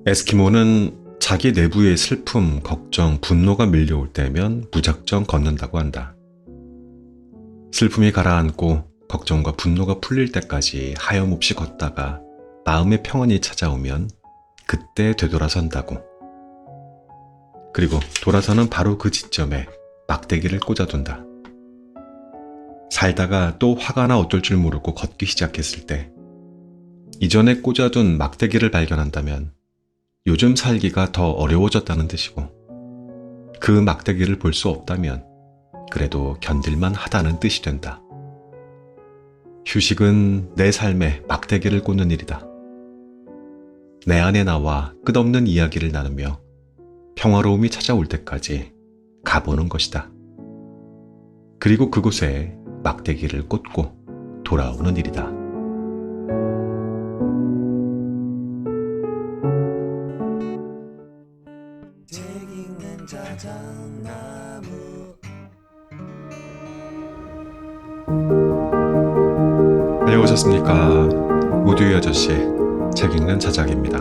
에스키모는 자기 내부의 슬픔, 걱정, 분노가 밀려올 때면 무작정 걷는다고 한다. 슬픔이 가라앉고 걱정과 분노가 풀릴 때까지 하염없이 걷다가 마음의 평안이 찾아오면 그때 되돌아선다고. 그리고 돌아서는 바로 그 지점에 막대기를 꽂아둔다. 살다가 또 화가 나 어쩔 줄 모르고 걷기 시작했을 때 이전에 꽂아둔 막대기를 발견한다면 요즘 살기가 더 어려워졌다는 뜻이고, 그 막대기를 볼 수 없다면 그래도 견딜만 하다는 뜻이 된다. 휴식은 내 삶에 막대기를 꽂는 일이다. 내 안에 나와 끝없는 이야기를 나누며 평화로움이 찾아올 때까지 가보는 것이다. 그리고 그곳에 막대기를 꽂고 돌아오는 일이다. 안녕하셨습니까? 우두이 아저씨, 책 읽는 자작입니다.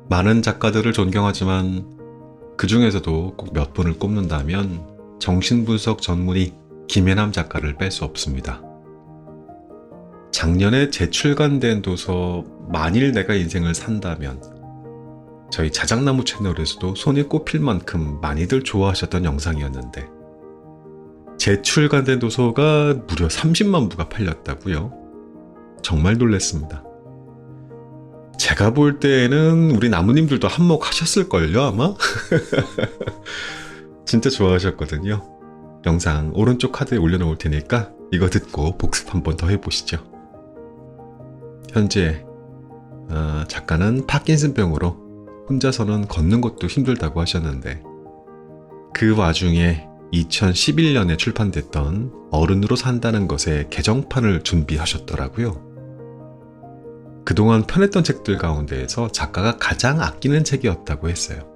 많은 작가들을 존경하지만 그 중에서도 꼭 몇 분을 꼽는다면 정신분석 전문의 김혜남 작가를 뺄 수 없습니다. 작년에 재출간된 도서 만일 내가 인생을 산다면, 저희 자작나무 채널에서도 손에 꼽힐 만큼 많이들 좋아하셨던 영상이었는데, 재출간된 도서가 무려 30만 부가 팔렸다고요? 정말 놀랐습니다. 제가 볼 때에는 우리 나무님들도 한몫하셨을걸요, 아마? 진짜 좋아하셨거든요. 영상 오른쪽 카드에 올려놓을 테니까 이거 듣고 복습 한번 더 해보시죠. 현재 작가는 파킨슨병으로 혼자서는 걷는 것도 힘들다고 하셨는데, 그 와중에 2011년에 출판됐던 어른으로 산다는 것의 개정판을 준비하셨더라고요. 그동안 편했던 책들 가운데에서 작가가 가장 아끼는 책이었다고 했어요.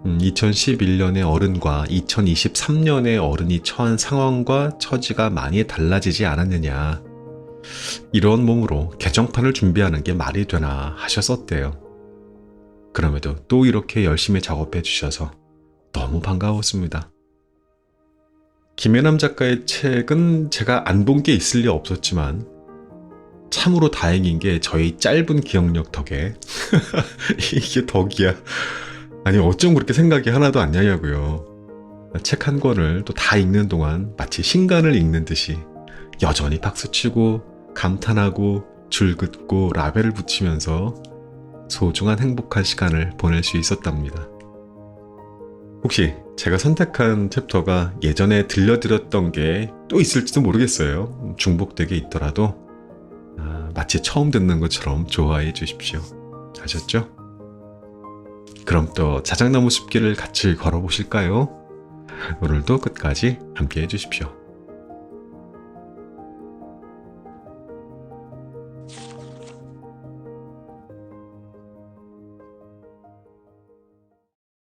2011년의 어른과 2023년의 어른이 처한 상황과 처지가 많이 달라지지 않았느냐, 이런 몸으로 개정판을 준비하는 게 말이 되나 하셨었대요. 그럼에도 또 이렇게 열심히 작업해 주셔서 너무 반가웠습니다. 김혜남 작가의 책은 제가 안 본 게 있을 리 없었지만 참으로 다행인 게 저희 짧은 기억력 덕에 이게 덕이야. 아니 어쩜 그렇게 생각이 하나도 안 나냐고요. 책 한 권을 또 다 읽는 동안 마치 신간을 읽는 듯이 여전히 박수치고 감탄하고 줄긋고 라벨을 붙이면서 소중한 행복한 시간을 보낼 수 있었답니다. 혹시 제가 선택한 챕터가 예전에 들려드렸던 게 또 있을지도 모르겠어요. 중복되게 있더라도 마치 처음 듣는 것처럼 좋아해 주십시오. 아셨죠? 그럼 또 자작나무 숲길을 같이 걸어보실까요? 오늘도 끝까지 함께 해주십시오.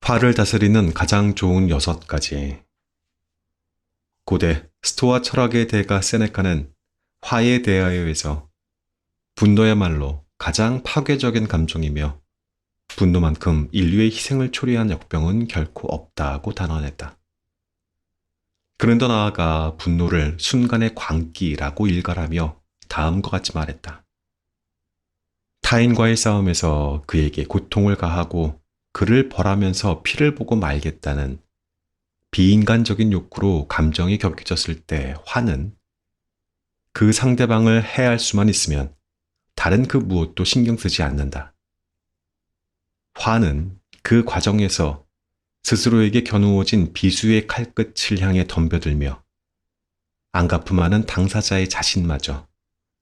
화를 다스리는 가장 좋은 6가지. 고대 스토아 철학의 대가 세네카는 화에 대하여에서 분노야말로 가장 파괴적인 감정이며 분노만큼 인류의 희생을 초래한 역병은 결코 없다고 단언했다. 그는 더 나아가 분노를 순간의 광기라고 일갈하며 다음과 같이 말했다. 타인과의 싸움에서 그에게 고통을 가하고 그를 벌하면서 피를 보고 말겠다는 비인간적인 욕구로 감정이 격해졌을 때 화는 그 상대방을 해할 수만 있으면 다른 그 무엇도 신경 쓰지 않는다. 화는 그 과정에서 스스로에게 겨누어진 비수의 칼끝을 향해 덤벼들며 안갚음하는 당사자의 자신마저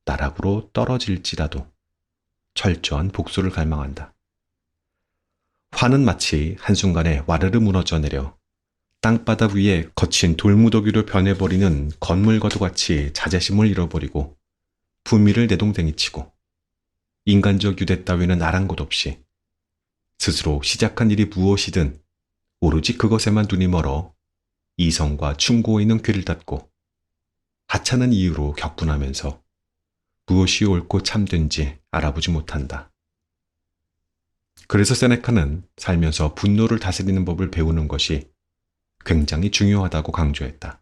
나락으로 떨어질지라도 철저한 복수를 갈망한다. 화는 마치 한순간에 와르르 무너져 내려 땅바닥 위에 거친 돌무더기로 변해버리는 건물과도 같이 자제심을 잃어버리고 부미를 내동댕이치고 인간적 유대 따위는 아랑곳 없이 스스로 시작한 일이 무엇이든 오로지 그것에만 눈이 멀어 이성과 충고에 있는 귀를 닫고 하찮은 이유로 격분하면서 무엇이 옳고 참된지 알아보지 못한다. 그래서 세네카는 살면서 분노를 다스리는 법을 배우는 것이 굉장히 중요하다고 강조했다.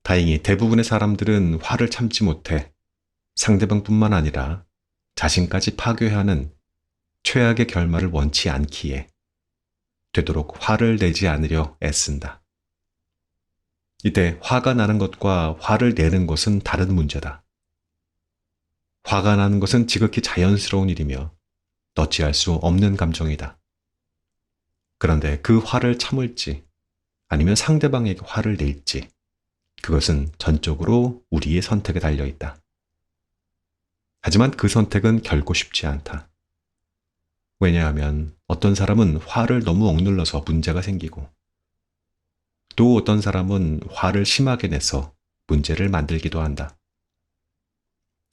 다행히 대부분의 사람들은 화를 참지 못해 상대방뿐만 아니라 자신까지 파괴하는 최악의 결말을 원치 않기에 되도록 화를 내지 않으려 애쓴다. 이때 화가 나는 것과 화를 내는 것은 다른 문제다. 화가 나는 것은 지극히 자연스러운 일이며 어찌할 수 없는 감정이다. 그런데 그 화를 참을지 아니면 상대방에게 화를 낼지 그것은 전적으로 우리의 선택에 달려 있다. 하지만 그 선택은 결코 쉽지 않다. 왜냐하면 어떤 사람은 화를 너무 억눌러서 문제가 생기고 또 어떤 사람은 화를 심하게 내서 문제를 만들기도 한다.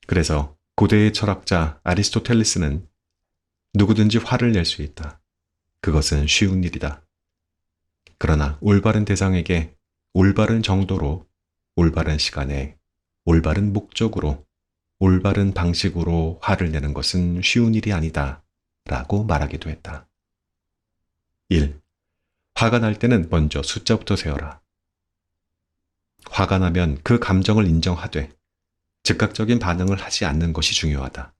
그래서 고대의 철학자 아리스토텔레스는 누구든지 화를 낼 수 있다. 그것은 쉬운 일이다. 그러나 올바른 대상에게 올바른 정도로, 올바른 시간에, 올바른 목적으로, 올바른 방식으로 화를 내는 것은 쉬운 일이 아니다. 라고 말하기도 했다. 1. 화가 날 때는 먼저 숫자부터 세어라. 화가 나면 그 감정을 인정하되 즉각적인 반응을 하지 않는 것이 중요하다.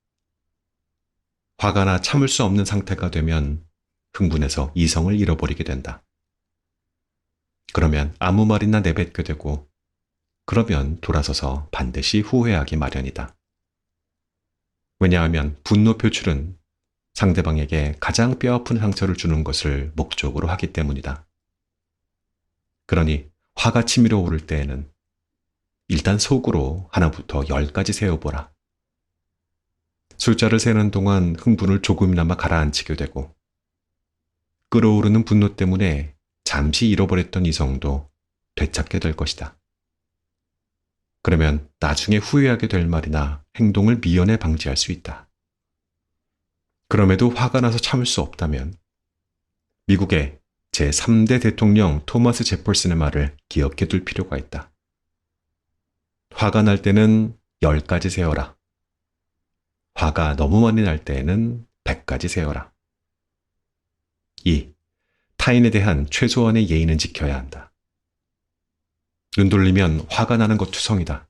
화가 나 참을 수 없는 상태가 되면 흥분해서 이성을 잃어버리게 된다. 그러면 아무 말이나 내뱉게 되고 그러면 돌아서서 반드시 후회하기 마련이다. 왜냐하면 분노 표출은 상대방에게 가장 뼈아픈 상처를 주는 것을 목적으로 하기 때문이다. 그러니 화가 치밀어 오를 때에는 일단 속으로 하나부터 10까지 세어보라. 숫자를 세는 동안 흥분을 조금이나마 가라앉히게 되고 끓어오르는 분노 때문에 잠시 잃어버렸던 이성도 되찾게 될 것이다. 그러면 나중에 후회하게 될 말이나 행동을 미연에 방지할 수 있다. 그럼에도 화가 나서 참을 수 없다면 미국의 제3대 대통령 토마스 제퍼슨의 말을 기억해 둘 필요가 있다. 화가 날 때는 10까지 세어라. 화가 너무 많이 날 때에는 100까지 세어라. 2. 타인에 대한 최소한의 예의는 지켜야 한다. 눈 돌리면 화가 나는 것 투성이다.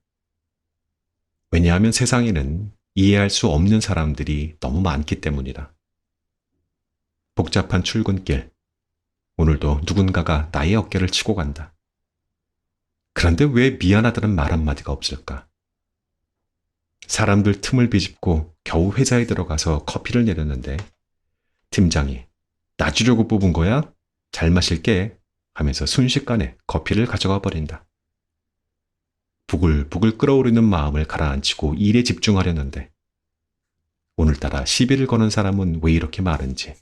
왜냐하면 세상에는 이해할 수 없는 사람들이 너무 많기 때문이다. 복잡한 출근길, 오늘도 누군가가 나의 어깨를 치고 간다. 그런데 왜 미안하다는 말 한마디가 없을까? 사람들 틈을 비집고 겨우 회사에 들어가서 커피를 내렸는데 팀장이 나 주려고 뽑은 거야? 잘 마실게 하면서 순식간에 커피를 가져가 버린다. 부글부글 끓어오르는 마음을 가라앉히고 일에 집중하려는데 오늘따라 시비를 거는 사람은 왜 이렇게 많은지.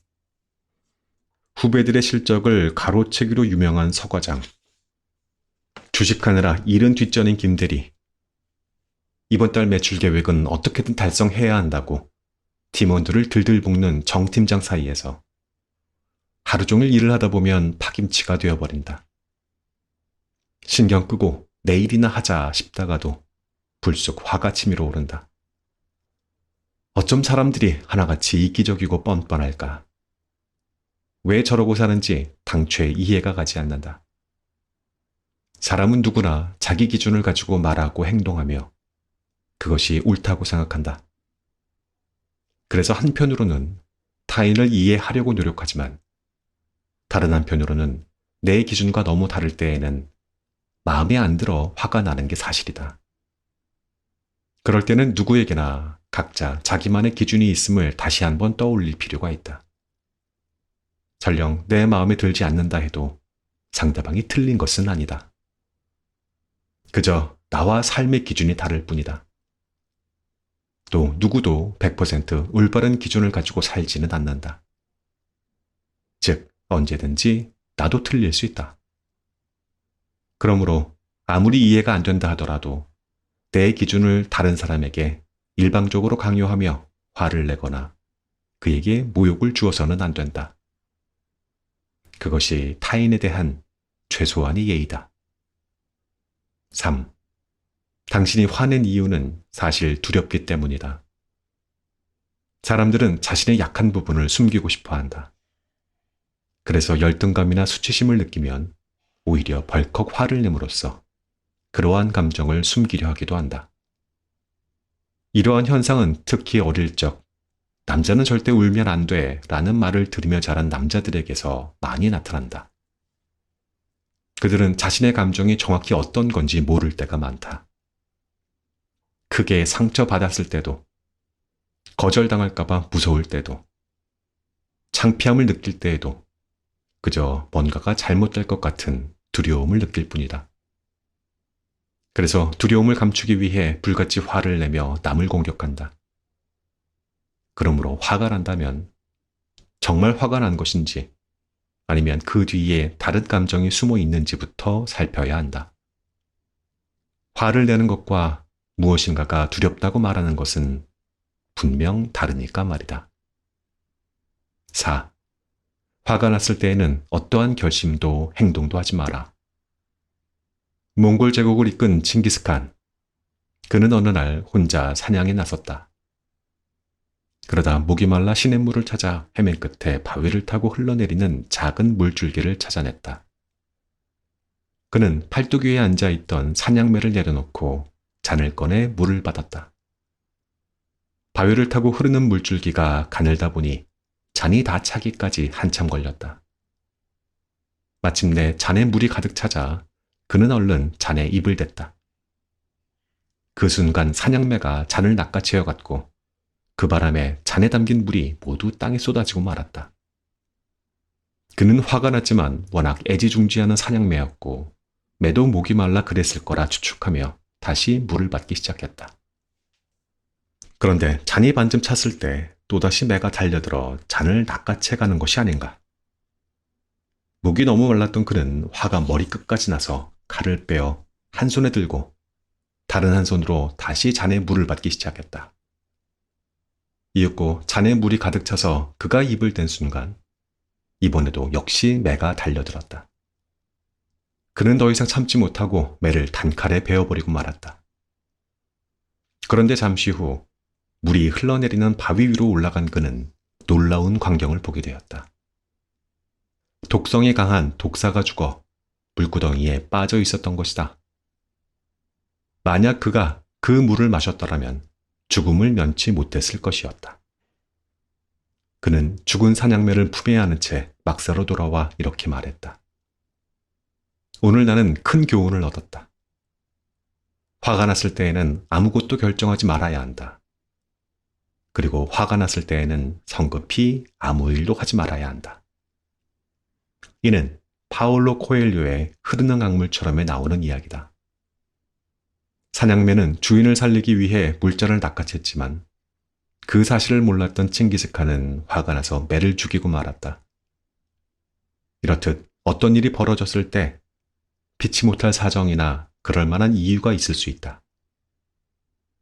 후배들의 실적을 가로채기로 유명한 서 과장. 주식하느라 일은 뒷전인 김대리. 이번 달 매출 계획은 어떻게든 달성해야 한다고 팀원들을 들들 볶는 정 팀장 사이에서 하루 종일 일을 하다 보면 파김치가 되어버린다. 신경 끄고 내일이나 하자 싶다가도 불쑥 화가 치밀어 오른다. 어쩜 사람들이 하나같이 이기적이고 뻔뻔할까? 왜 저러고 사는지 당최 이해가 가지 않는다. 사람은 누구나 자기 기준을 가지고 말하고 행동하며 그것이 옳다고 생각한다. 그래서 한편으로는 타인을 이해하려고 노력하지만 다른 한편으로는 내 기준과 너무 다를 때에는 마음에 안 들어 화가 나는 게 사실이다. 그럴 때는 누구에게나 각자 자기만의 기준이 있음을 다시 한번 떠올릴 필요가 있다. 설령 내 마음에 들지 않는다 해도 상대방이 틀린 것은 아니다. 그저 나와 삶의 기준이 다를 뿐이다. 또 누구도 100% 올바른 기준을 가지고 살지는 않는다. 즉, 언제든지 나도 틀릴 수 있다. 그러므로 아무리 이해가 안 된다 하더라도 내 기준을 다른 사람에게 일방적으로 강요하며 화를 내거나 그에게 모욕을 주어서는 안 된다. 그것이 타인에 대한 최소한의 예의다. 3. 당신이 화낸 이유는 사실 두렵기 때문이다. 사람들은 자신의 약한 부분을 숨기고 싶어 한다. 그래서 열등감이나 수치심을 느끼면 오히려 벌컥 화를 내므로써 그러한 감정을 숨기려 하기도 한다. 이러한 현상은 특히 어릴 적 남자는 절대 울면 안 돼 라는 말을 들으며 자란 남자들에게서 많이 나타난다. 그들은 자신의 감정이 정확히 어떤 건지 모를 때가 많다. 크게 상처받았을 때도, 거절당할까봐 무서울 때도, 창피함을 느낄 때에도 그저 뭔가가 잘못될 것 같은 두려움을 느낄 뿐이다. 그래서 두려움을 감추기 위해 불같이 화를 내며 남을 공격한다. 그러므로 화가 난다면 정말 화가 난 것인지 아니면 그 뒤에 다른 감정이 숨어 있는지부터 살펴야 한다. 화를 내는 것과 무엇인가가 두렵다고 말하는 것은 분명 다르니까 말이다. 4. 화가 났을 때에는 어떠한 결심도 행동도 하지 마라. 몽골 제국을 이끈 칭기스칸. 그는 어느 날 혼자 사냥에 나섰다. 그러다 목이 말라 시냇물을 찾아 헤맨 끝에 바위를 타고 흘러내리는 작은 물줄기를 찾아냈다. 그는 팔뚝 위에 앉아있던 사냥매를 내려놓고 잔을 꺼내 물을 받았다. 바위를 타고 흐르는 물줄기가 가늘다 보니 잔이 다 차기까지 한참 걸렸다. 마침내 잔에 물이 가득 차자 그는 얼른 잔에 입을 댔다. 그 순간 사냥매가 잔을 낚아채어갔고 그 바람에 잔에 담긴 물이 모두 땅에 쏟아지고 말았다. 그는 화가 났지만 워낙 애지중지하는 사냥매였고 매도 목이 말라 그랬을 거라 추측하며 다시 물을 받기 시작했다. 그런데 잔이 반쯤 찼을 때 또다시 매가 달려들어 잔을 낚아채 가는 것이 아닌가. 목이 너무 말랐던 그는 화가 머리끝까지 나서 칼을 빼어 한 손에 들고 다른 한 손으로 다시 잔에 물을 받기 시작했다. 이윽고 잔에 물이 가득 차서 그가 입을 댄 순간 이번에도 역시 매가 달려들었다. 그는 더 이상 참지 못하고 매를 단칼에 베어버리고 말았다. 그런데 잠시 후 물이 흘러내리는 바위 위로 올라간 그는 놀라운 광경을 보게 되었다. 독성이 강한 독사가 죽어 물구덩이에 빠져 있었던 것이다. 만약 그가 그 물을 마셨더라면 죽음을 면치 못했을 것이었다. 그는 죽은 사냥매를 품에 안은 채 막사로 돌아와 이렇게 말했다. 오늘 나는 큰 교훈을 얻었다. 화가 났을 때에는 아무것도 결정하지 말아야 한다. 그리고 화가 났을 때에는 성급히 아무 일도 하지 말아야 한다. 이는 파올로 코엘료의 흐르는 강물처럼에 나오는 이야기다. 사냥매는 주인을 살리기 위해 물자를 낚아챘지만 그 사실을 몰랐던 칭기스칸은 화가 나서 매를 죽이고 말았다. 이렇듯 어떤 일이 벌어졌을 때 피치 못할 사정이나 그럴 만한 이유가 있을 수 있다.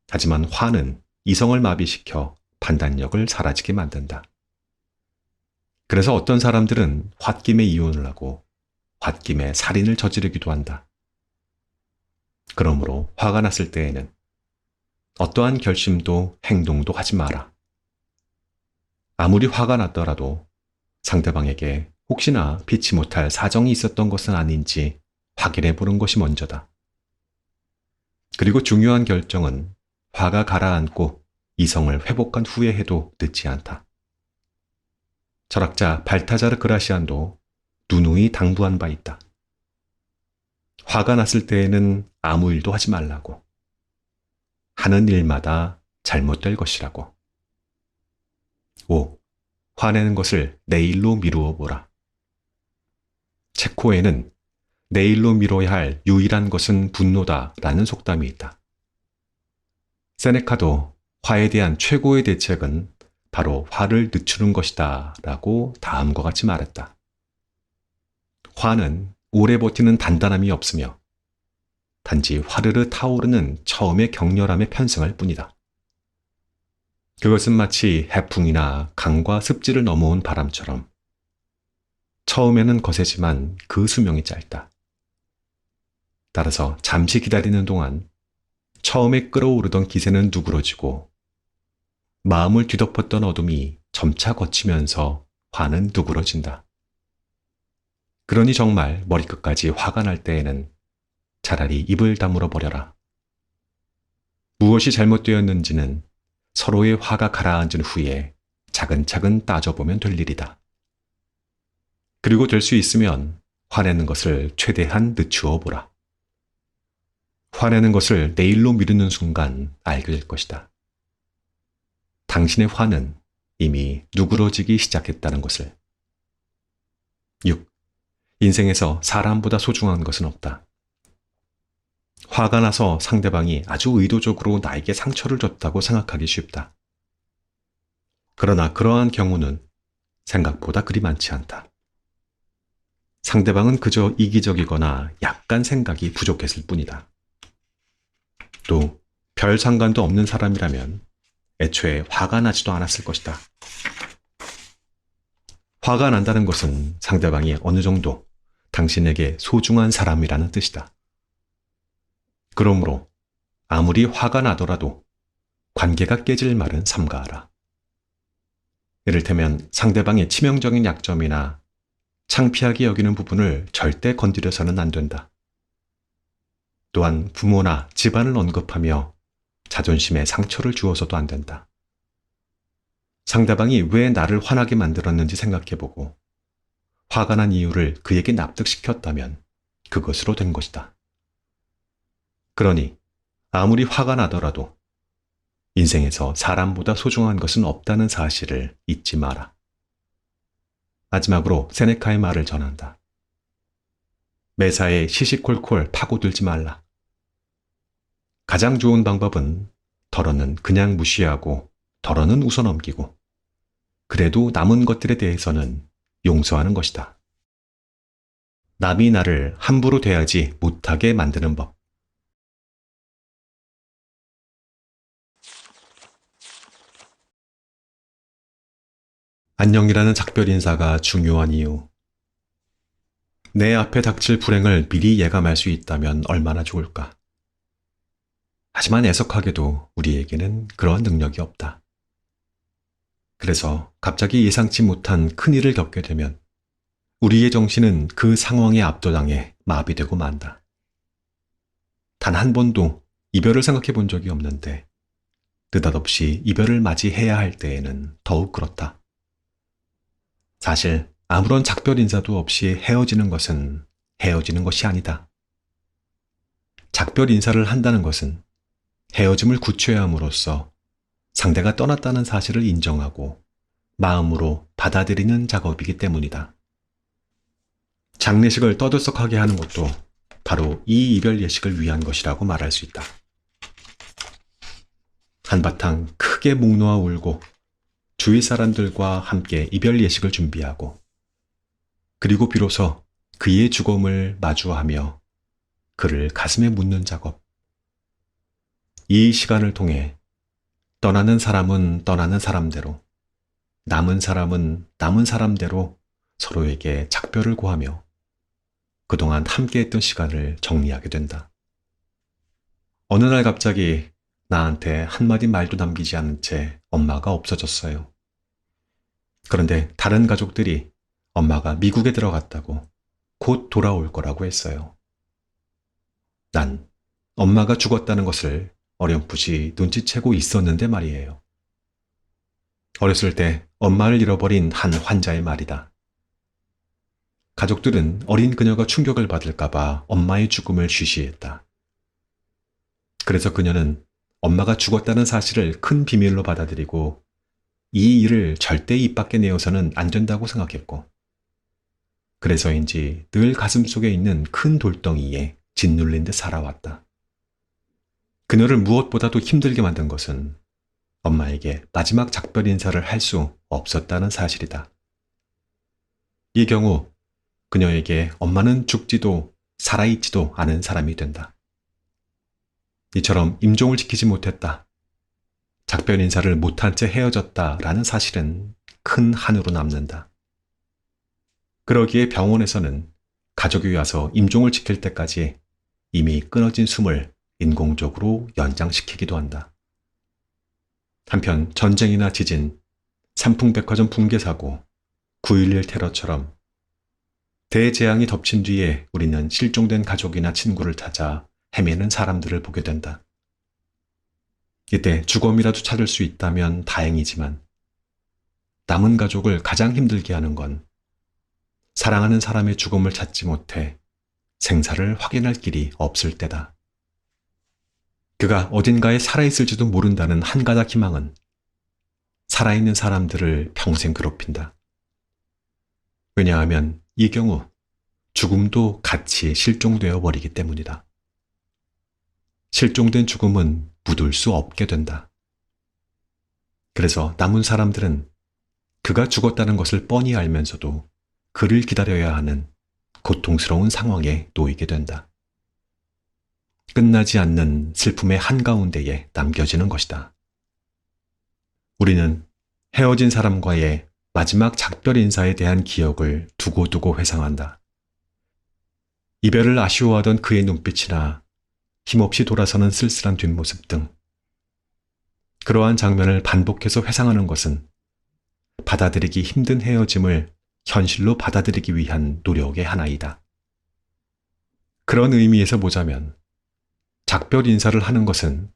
하지만 화는 이성을 마비시켜 판단력을 사라지게 만든다. 그래서 어떤 사람들은 홧김에 이혼을 하고 홧김에 살인을 저지르기도 한다. 그러므로 화가 났을 때에는 어떠한 결심도 행동도 하지 마라. 아무리 화가 났더라도 상대방에게 혹시나 피치 못할 사정이 있었던 것은 아닌지 확인해 보는 것이 먼저다. 그리고 중요한 결정은 화가 가라앉고 이성을 회복한 후에 해도 늦지 않다. 철학자 발타자르 그라시안도 누누이 당부한 바 있다. 화가 났을 때에는 아무 일도 하지 말라고. 하는 일마다 잘못될 것이라고. 5. 화내는 것을 내일로 미루어 보라. 체코에는 내일로 미뤄야 할 유일한 것은 분노다라는 속담이 있다. 세네카도 화에 대한 최고의 대책은 바로 화를 늦추는 것이다 라고 다음과 같이 말했다. 화는 오래 버티는 단단함이 없으며 단지 화르르 타오르는 처음의 격렬함에 편승할 뿐이다. 그것은 마치 해풍이나 강과 습지를 넘어온 바람처럼 처음에는 거세지만 그 수명이 짧다. 따라서 잠시 기다리는 동안 처음에 끓어오르던 기세는 누그러지고 마음을 뒤덮었던 어둠이 점차 걷히면서 화는 누그러진다. 그러니 정말 머리끝까지 화가 날 때에는 차라리 입을 다물어 버려라. 무엇이 잘못되었는지는 서로의 화가 가라앉은 후에 차근차근 따져보면 될 일이다. 그리고 될 수 있으면 화내는 것을 최대한 늦추어 보라. 화내는 것을 내일로 미루는 순간 알게 될 것이다. 당신의 화는 이미 누그러지기 시작했다는 것을. 6. 인생에서 사람보다 소중한 것은 없다. 화가 나서 상대방이 아주 의도적으로 나에게 상처를 줬다고 생각하기 쉽다. 그러나 그러한 경우는 생각보다 그리 많지 않다. 상대방은 그저 이기적이거나 약간 생각이 부족했을 뿐이다. 또 별 상관도 없는 사람이라면 애초에 화가 나지도 않았을 것이다. 화가 난다는 것은 상대방이 어느 정도 당신에게 소중한 사람이라는 뜻이다. 그러므로 아무리 화가 나더라도 관계가 깨질 말은 삼가하라. 이를테면 상대방의 치명적인 약점이나 창피하게 여기는 부분을 절대 건드려서는 안 된다. 또한 부모나 집안을 언급하며 자존심에 상처를 주어서도 안 된다. 상대방이 왜 나를 화나게 만들었는지 생각해보고 화가 난 이유를 그에게 납득시켰다면 그것으로 된 것이다. 그러니 아무리 화가 나더라도 인생에서 사람보다 소중한 것은 없다는 사실을 잊지 마라. 마지막으로 세네카의 말을 전한다. 매사에 시시콜콜 파고들지 말라. 가장 좋은 방법은 덜어는 그냥 무시하고 덜어는 웃어넘기고 그래도 남은 것들에 대해서는 용서하는 것이다. 남이 나를 함부로 대하지 못하게 만드는 법. 안녕이라는 작별 인사가 중요한 이유. 내 앞에 닥칠 불행을 미리 예감할 수 있다면 얼마나 좋을까. 하지만 애석하게도 우리에게는 그런 능력이 없다. 그래서 갑자기 예상치 못한 큰일을 겪게 되면 우리의 정신은 그 상황에 압도당해 마비되고 만다. 단 한 번도 이별을 생각해 본 적이 없는데 느닷없이 이별을 맞이해야 할 때에는 더욱 그렇다. 사실 아무런 작별 인사도 없이 헤어지는 것은 헤어지는 것이 아니다. 작별 인사를 한다는 것은 헤어짐을 구체함으로써 상대가 떠났다는 사실을 인정하고 마음으로 받아들이는 작업이기 때문이다. 장례식을 떠들썩하게 하는 것도 바로 이 이별 예식을 위한 것이라고 말할 수 있다. 한바탕 크게 목 놓아 울고 주위 사람들과 함께 이별 예식을 준비하고 그리고 비로소 그의 죽음을 마주하며 그를 가슴에 묻는 작업. 이 시간을 통해 떠나는 사람은 떠나는 사람대로, 남은 사람은 남은 사람대로 서로에게 작별을 고하며 그동안 함께했던 시간을 정리하게 된다. 어느 날 갑자기 나한테 한마디 말도 남기지 않은 채 엄마가 없어졌어요. 그런데 다른 가족들이 엄마가 미국에 들어갔다고 곧 돌아올 거라고 했어요. 난 엄마가 죽었다는 것을 어렴풋이 눈치채고 있었는데 말이에요. 어렸을 때 엄마를 잃어버린 한 환자의 말이다. 가족들은 어린 그녀가 충격을 받을까봐 엄마의 죽음을 쉬쉬했다. 그래서 그녀는 엄마가 죽었다는 사실을 큰 비밀로 받아들이고 이 일을 절대 입 밖에 내어서는 안 된다고 생각했고 그래서인지 늘 가슴속에 있는 큰 돌덩이에 짓눌린 듯 살아왔다. 그녀를 무엇보다도 힘들게 만든 것은 엄마에게 마지막 작별 인사를 할 수 없었다는 사실이다. 이 경우 그녀에게 엄마는 죽지도 살아있지도 않은 사람이 된다. 이처럼 임종을 지키지 못했다. 작별 인사를 못한 채 헤어졌다라는 사실은 큰 한으로 남는다. 그러기에 병원에서는 가족이 와서 임종을 지킬 때까지 이미 끊어진 숨을 인공적으로 연장시키기도 한다. 한편 전쟁이나 지진, 삼풍백화점 붕괴 사고, 9.11 테러처럼 대재앙이 덮친 뒤에 우리는 실종된 가족이나 친구를 찾아 헤매는 사람들을 보게 된다. 이때 주검이라도 찾을 수 있다면 다행이지만 남은 가족을 가장 힘들게 하는 건 사랑하는 사람의 죽음을 찾지 못해 생사를 확인할 길이 없을 때다. 그가 어딘가에 살아있을지도 모른다는 한 가닥 희망은 살아있는 사람들을 평생 괴롭힌다. 왜냐하면 이 경우 죽음도 같이 실종되어 버리기 때문이다. 실종된 죽음은 묻을 수 없게 된다. 그래서 남은 사람들은 그가 죽었다는 것을 뻔히 알면서도 그를 기다려야 하는 고통스러운 상황에 놓이게 된다. 끝나지 않는 슬픔의 한가운데에 남겨지는 것이다. 우리는 헤어진 사람과의 마지막 작별 인사에 대한 기억을 두고두고 회상한다. 이별을 아쉬워하던 그의 눈빛이나 힘없이 돌아서는 쓸쓸한 뒷모습 등 그러한 장면을 반복해서 회상하는 것은 받아들이기 힘든 헤어짐을 현실로 받아들이기 위한 노력의 하나이다. 그런 의미에서 보자면 작별 인사를 하는 것은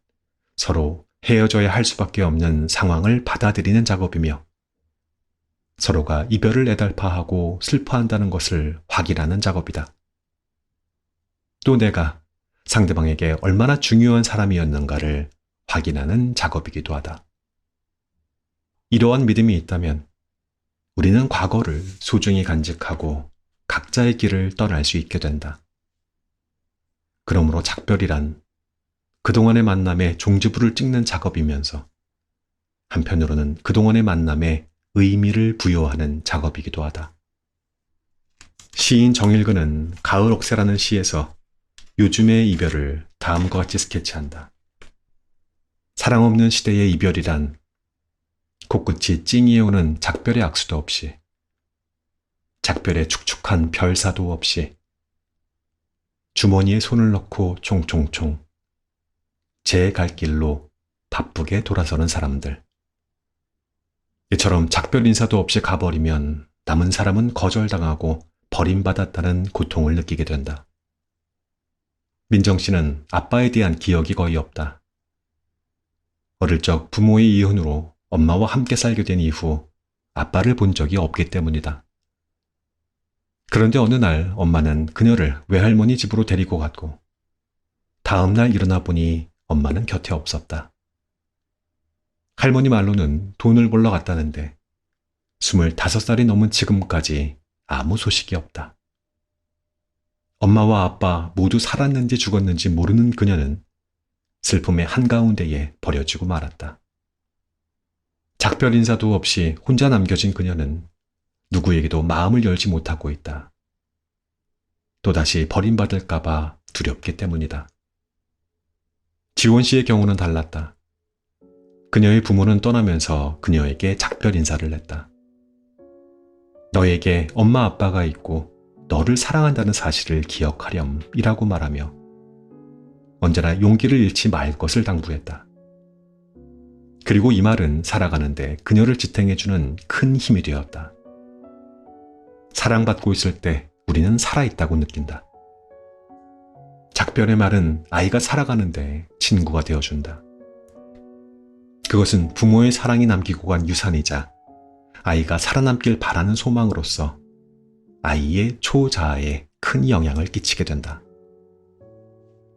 서로 헤어져야 할 수밖에 없는 상황을 받아들이는 작업이며 서로가 이별을 애달파하고 슬퍼한다는 것을 확인하는 작업이다. 또 내가 상대방에게 얼마나 중요한 사람이었는가를 확인하는 작업이기도 하다. 이러한 믿음이 있다면 우리는 과거를 소중히 간직하고 각자의 길을 떠날 수 있게 된다. 그러므로 작별이란 그동안의 만남에 종지부를 찍는 작업이면서 한편으로는 그동안의 만남에 의미를 부여하는 작업이기도 하다. 시인 정일근은 가을 옥새라는 시에서 요즘의 이별을 다음과 같이 스케치한다. 사랑 없는 시대의 이별이란 코끝이 찡이에 오는 작별의 악수도 없이, 작별의 축축한 별사도 없이, 주머니에 손을 넣고 총총총 제 갈 길로 바쁘게 돌아서는 사람들. 이처럼 작별 인사도 없이 가버리면 남은 사람은 거절당하고 버림받았다는 고통을 느끼게 된다. 민정 씨는 아빠에 대한 기억이 거의 없다. 어릴 적 부모의 이혼으로 엄마와 함께 살게 된 이후 아빠를 본 적이 없기 때문이다. 그런데 어느 날 엄마는 그녀를 외할머니 집으로 데리고 갔고 다음 날 일어나 보니 엄마는 곁에 없었다. 할머니 말로는 돈을 벌러 갔다는데 25살이 넘은 지금까지 아무 소식이 없다. 엄마와 아빠 모두 살았는지 죽었는지 모르는 그녀는 슬픔의 한가운데에 버려지고 말았다. 작별 인사도 없이 혼자 남겨진 그녀는 누구에게도 마음을 열지 못하고 있다. 또다시 버림받을까봐 두렵기 때문이다. 지원 씨의 경우는 달랐다. 그녀의 부모는 떠나면서 그녀에게 작별 인사를 했다. 너에게 엄마 아빠가 있고 너를 사랑한다는 사실을 기억하렴이라고 말하며 언제나 용기를 잃지 말 것을 당부했다. 그리고 이 말은 살아가는데 그녀를 지탱해주는 큰 힘이 되었다. 사랑받고 있을 때 우리는 살아있다고 느낀다. 작별의 말은 아이가 살아가는데 친구가 되어준다. 그것은 부모의 사랑이 남기고 간 유산이자 아이가 살아남길 바라는 소망으로서 아이의 초자아에 큰 영향을 끼치게 된다.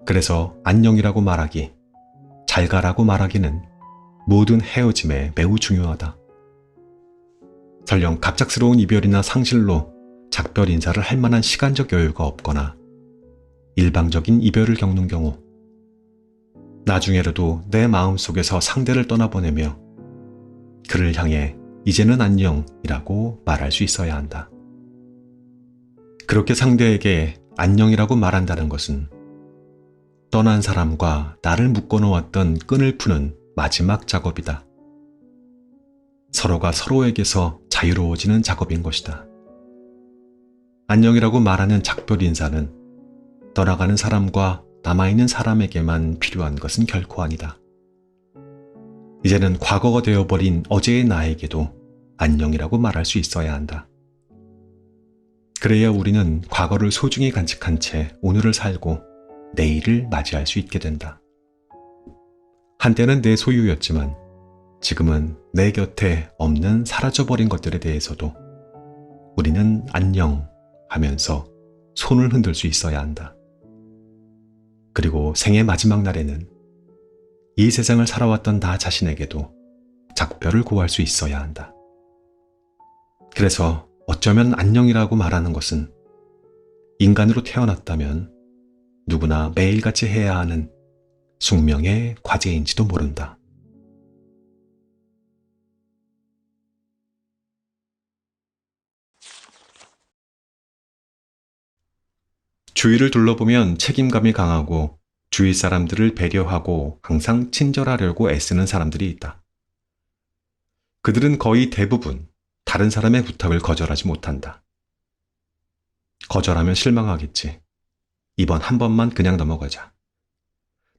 그래서 안녕이라고 말하기, 잘 가라고 말하기는 모든 헤어짐에 매우 중요하다. 설령 갑작스러운 이별이나 상실로 작별 인사를 할 만한 시간적 여유가 없거나 일방적인 이별을 겪는 경우 나중에라도 내 마음속에서 상대를 떠나보내며 그를 향해 이제는 안녕이라고 말할 수 있어야 한다. 그렇게 상대에게 안녕이라고 말한다는 것은 떠난 사람과 나를 묶어놓았던 끈을 푸는 마지막 작업이다. 서로가 서로에게서 자유로워지는 작업인 것이다. 안녕이라고 말하는 작별 인사는 떠나가는 사람과 남아있는 사람에게만 필요한 것은 결코 아니다. 이제는 과거가 되어버린 어제의 나에게도 안녕이라고 말할 수 있어야 한다. 그래야 우리는 과거를 소중히 간직한 채 오늘을 살고 내일을 맞이할 수 있게 된다. 한때는 내 소유였지만 지금은 내 곁에 없는 사라져버린 것들에 대해서도 우리는 안녕 하면서 손을 흔들 수 있어야 한다. 그리고 생의 마지막 날에는 이 세상을 살아왔던 나 자신에게도 작별을 고할 수 있어야 한다. 그래서 어쩌면 안녕이라고 말하는 것은 인간으로 태어났다면 누구나 매일같이 해야 하는 숙명의 과제인지도 모른다. 주위를 둘러보면 책임감이 강하고 주위 사람들을 배려하고 항상 친절하려고 애쓰는 사람들이 있다. 그들은 거의 대부분 다른 사람의 부탁을 거절하지 못한다. 거절하면 실망하겠지. 이번 한 번만 그냥 넘어가자.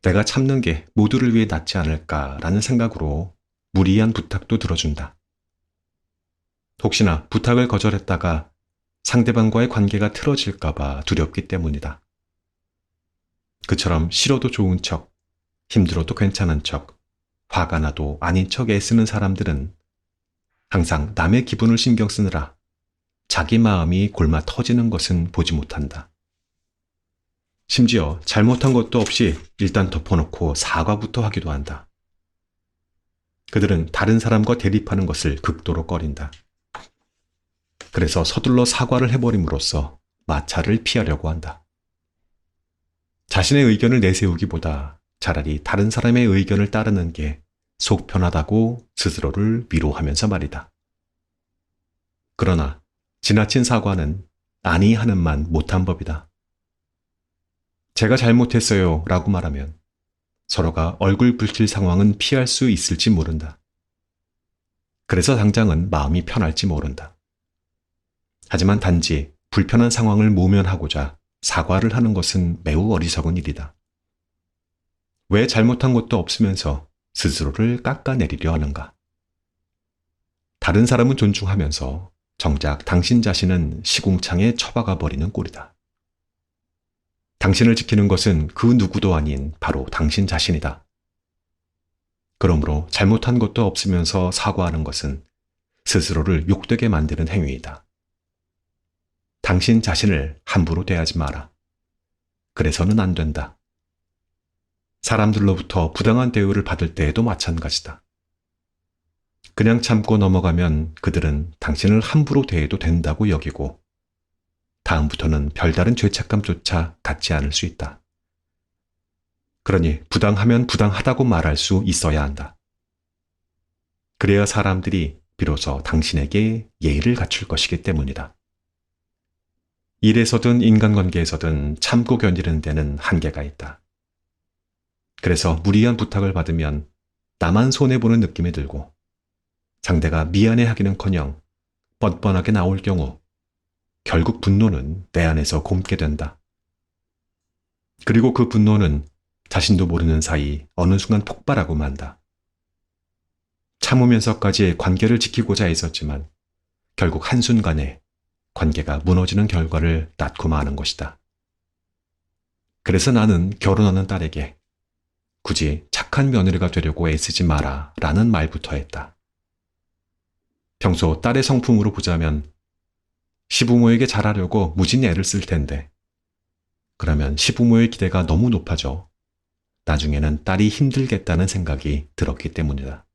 내가 참는 게 모두를 위해 낫지 않을까라는 생각으로 무리한 부탁도 들어준다. 혹시나 부탁을 거절했다가 상대방과의 관계가 틀어질까봐 두렵기 때문이다. 그처럼 싫어도 좋은 척, 힘들어도 괜찮은 척, 화가 나도 아닌 척 애쓰는 사람들은 항상 남의 기분을 신경 쓰느라 자기 마음이 골마 터지는 것은 보지 못한다. 심지어 잘못한 것도 없이 일단 덮어놓고 사과부터 하기도 한다. 그들은 다른 사람과 대립하는 것을 극도로 꺼린다. 그래서 서둘러 사과를 해버림으로써 마찰을 피하려고 한다. 자신의 의견을 내세우기보다 차라리 다른 사람의 의견을 따르는 게 속 편하다고 스스로를 위로하면서 말이다. 그러나 지나친 사과는 아니 하는 만 못한 법이다. 제가 잘못했어요 라고 말하면 서로가 얼굴 붉힐 상황은 피할 수 있을지 모른다. 그래서 당장은 마음이 편할지 모른다. 하지만 단지 불편한 상황을 모면하고자 사과를 하는 것은 매우 어리석은 일이다. 왜 잘못한 것도 없으면서 스스로를 깎아내리려 하는가? 다른 사람은 존중하면서 정작 당신 자신은 시궁창에 처박아 버리는 꼴이다. 당신을 지키는 것은 그 누구도 아닌 바로 당신 자신이다. 그러므로 잘못한 것도 없으면서 사과하는 것은 스스로를 욕되게 만드는 행위이다. 당신 자신을 함부로 대하지 마라. 그래서는 안 된다. 사람들로부터 부당한 대우를 받을 때에도 마찬가지다. 그냥 참고 넘어가면 그들은 당신을 함부로 대해도 된다고 여기고 다음부터는 별다른 죄책감조차 갖지 않을 수 있다. 그러니 부당하면 부당하다고 말할 수 있어야 한다. 그래야 사람들이 비로소 당신에게 예의를 갖출 것이기 때문이다. 일에서든 인간관계에서든 참고 견디는 데는 한계가 있다. 그래서 무리한 부탁을 받으면 나만 손해보는 느낌이 들고 상대가 미안해하기는커녕 뻔뻔하게 나올 경우 결국 분노는 내 안에서 곪게 된다. 그리고 그 분노는 자신도 모르는 사이 어느 순간 폭발하고 만다. 참으면서까지 관계를 지키고자 했었지만 결국 한순간에 관계가 무너지는 결과를 낳고 마는 것이다. 그래서 나는 결혼하는 딸에게 굳이 착한 며느리가 되려고 애쓰지 마라 라는 말부터 했다. 평소 딸의 성품으로 보자면 시부모에게 잘하려고 무진 애를 쓸 텐데 그러면 시부모의 기대가 너무 높아져 나중에는 딸이 힘들겠다는 생각이 들었기 때문이다.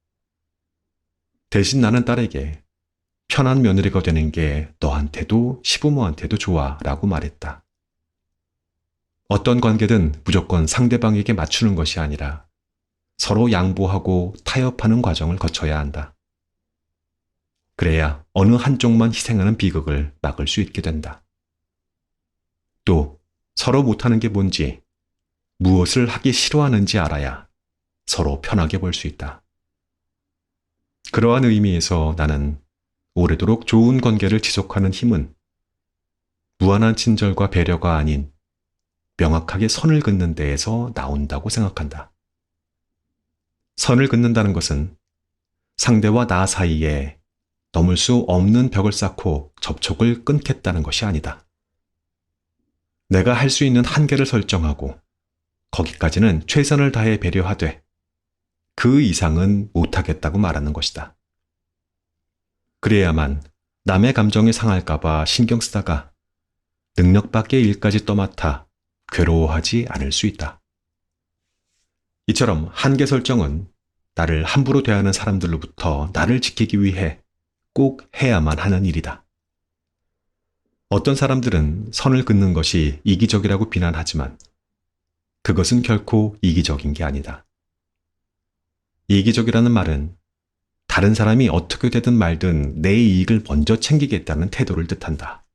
대신 나는 딸에게 편한 며느리가 되는 게 너한테도 시부모한테도 좋아 라고 말했다. 어떤 관계든 무조건 상대방에게 맞추는 것이 아니라 서로 양보하고 타협하는 과정을 거쳐야 한다. 그래야 어느 한쪽만 희생하는 비극을 막을 수 있게 된다. 또 서로 못하는 게 뭔지, 무엇을 하기 싫어하는지 알아야 서로 편하게 볼 수 있다. 그러한 의미에서 나는 오래도록 좋은 관계를 지속하는 힘은 무한한 친절과 배려가 아닌 명확하게 선을 긋는 데에서 나온다고 생각한다. 선을 긋는다는 것은 상대와 나 사이에 넘을 수 없는 벽을 쌓고 접촉을 끊겠다는 것이 아니다. 내가 할 수 있는 한계를 설정하고 거기까지는 최선을 다해 배려하되 그 이상은 못하겠다고 말하는 것이다. 그래야만 남의 감정이 상할까봐 신경 쓰다가 능력 밖의 일까지 떠맡아 괴로워하지 않을 수 있다. 이처럼 한계 설정은 나를 함부로 대하는 사람들로부터 나를 지키기 위해 꼭 해야만 하는 일이다. 어떤 사람들은 선을 긋는 것이 이기적이라고 비난하지만 그것은 결코 이기적인 게 아니다. 이기적이라는 말은 다른 사람이 어떻게 되든 말든 내 이익을 먼저 챙기겠다는 태도를 뜻한다.